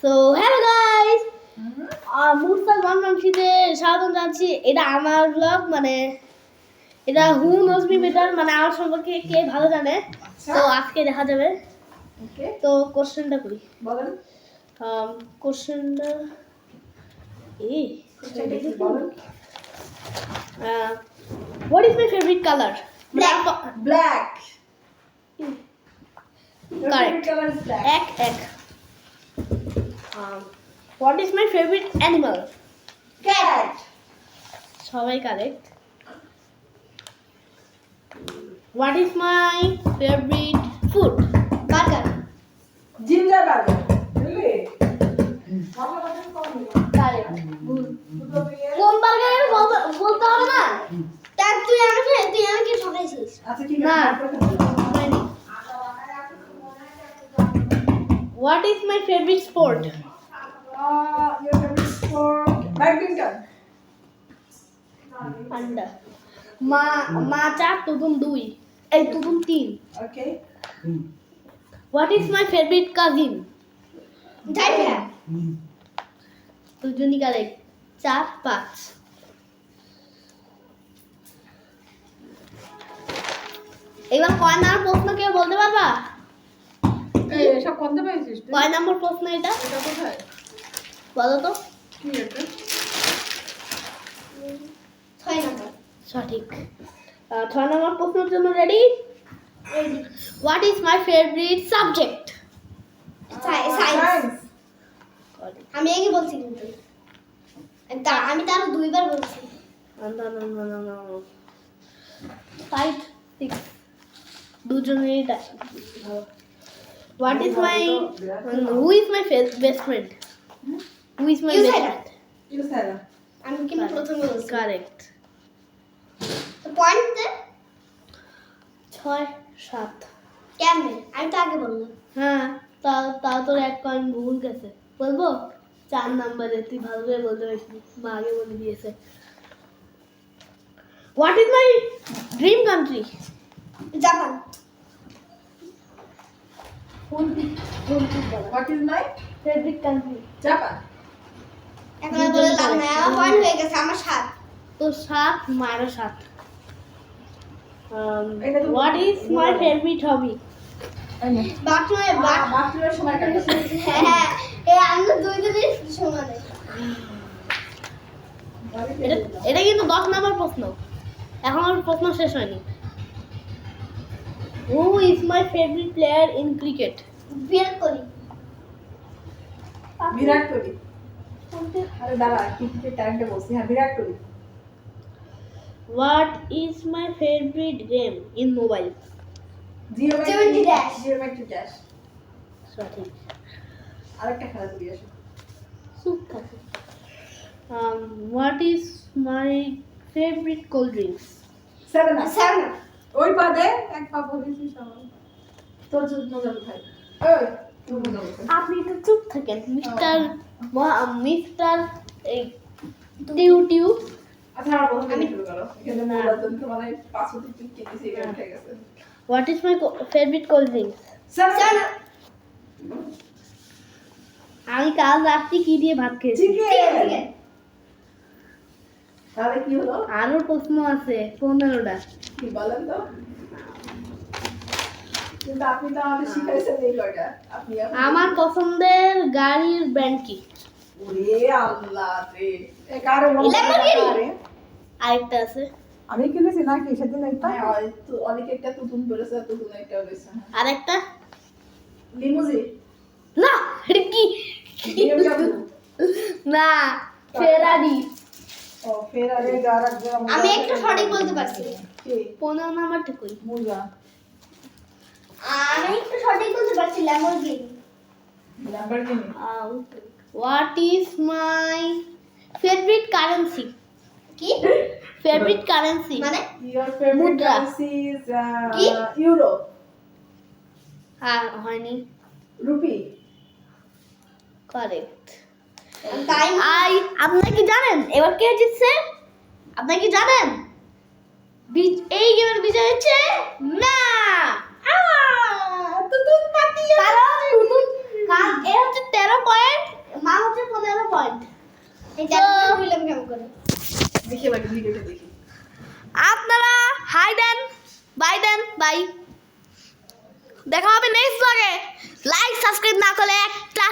So hello guys, মুরসাল বাংলাদেশিতে স্বাগত জানাচ্ছি। এটা আমার ব্লগ, মানে এটা হু নোজ মি বেটার, মানে আমার সম্পর্কে কে ভালো জানে। তো আজকে দেখা যাবে। ওকে, তো কোশ্চেনটা করি, বলেন। কোশ্চেনটা এই কোশ্চেনটা কি বলেন? What is my favourite colour? Black. Correct. Colour is black. এক what is my favourite animal? Cat. সবাই correct. What is my favourite food? Burger. Ginger burger. Really? Correct. কোন বার্গারের বলতে হবে না? তার তুই আমাকে ঠকাইছিস। আচ্ছা ঠিক না। আছে। What is my favourite sport? Your favorite sport? Badminton. আন্ডা। মা চার, তুতুন দুই, এই তুতুন তিন। Okay. What is my favourite cousin? Zaifa. দুজনই কারেক্ট। 4 5। এবার কয় নাম্বার প্রশ্ন কেউ বলতে পারবা? এই সব কোনটা পাইছিস তুই? কয় নাম্বার প্রশ্ন এটা? এটা কোথায়? বলো তো। কি এটা? 6 নাম্বার। সঠিক। 6 নম্বর প্রশ্নের জন্য ready? What is my favourite subject? Science. আমি আগে বলছি কিন্তু আমি তারও দুইবার বলছি। 5 6 দুজনেরই what is my who is my best friend? Who is my You best said friend? You said it. আমি কিন্তু প্রথমে বলছি। কারেক্ট। তো পয়েন্ট দে 6 7। কেমনে? আমি তো আগে বললাম। হ্যাঁ, তাও তোর এক কয়েন ভুল গেছে। বলবো 4 নম্বরে তুই ভালো করে বলতে পারছিস, মা আগে বলে দিয়েছে। What is my dream country? Japan. What is my favourite country? Japan? এখন আর বলে লাভ নাই, আমার পয়েন্ট হয়ে গেছে, আমার 7। তো 7 মাইনাস 7। এটা তো হোয়াট ইজ মাই বলো। Favourite hobby? বাথরুমে বাথরুমের সময় কাটাতে। হ্যাঁ, এই আমরা দুইজনই সমানে। এটা কিন্তু 10 নম্বর প্রশ্ন, এখন আমার প্রশ্ন শেষ হয়নি। Who is my favourite player in cricket? Virat Kohli. Virat Kohli. আরে দাঁড়া, ক্রিকেটের টাইমটা বলছি। হ্যাঁ, Virat Kohli. What is my favourite game in mobile? Geometry Dash. Geometry Dash. সঠিক। আরেকটা খেলা করি আসো। চুপ থাকে। What is my favourite cold drinks? 7 up. 7 ওই পাদে এক পা বলেছিস আমার। তোর জন্য মজা কোথায়? ওই তোর মজা কোথায়? আপনি তো চুপ থাকেন মিস্টার এই টিউ। আচ্ছা, আর প্রথমে শুরু করো। এখানে মোলা তুমি মানে 500 টিক কেটেছি, এখানে উঠে গেছে। What is my favourite cold drinks? 7 up. আমি কাল রাত্রি কি দিয়ে ভাত খেয়েছি? চিকেন। তাহলে কি হলো? আরো প্রশ্ন আছে 15টা। কি বলেন তো? কিন্তু আপনি তো আমাদের শিখাইছেন এই কয়টা। আপনি আমার পছন্দের গাড়ির ব্র্যান্ড কি? ওরে আল্লাহ রে। এ কারে বলো? Lamborghini। আরেকটা আছে। আমি কিনেছি নাকি সেদিন একটা হ্যাঁ, তো অনেক একটা তুতুন বলেছে, তুতুন একটা বলেছে। আরেকটা লিমুজিন। না, এটা কি? BMW। না, ফেরারি। ও ফেরারি। আমি একটু সঠিক বলতে পারছি। কি? 15 নাম্বারটা কই? মুজা। আমি একটু সঠিক বলতে পারছি, Lamborghini. Lamborghini. What is my favourite currency? কি? ফেভারিট কারেন্সি মানে Your favorite মুদ্রা। currency is কি? euro. হয়নি। রুপি। কারেক্ট। তাই আপনারা কি জানেন এবার কে জিতছে? আপনারা কি জানেন এই গেমের বিজয় হচ্ছে না? তুতুন পাতিয়া। কারণ এ হচ্ছে 13 পয়েন্ট করে দেখি এবার ভিডিওটা দেখি। আপনারা হাই দেন, বাই। দেখা হবে নেক্সট ব্লগে। লাইক সাবস্ক্রাইব না করলে একটা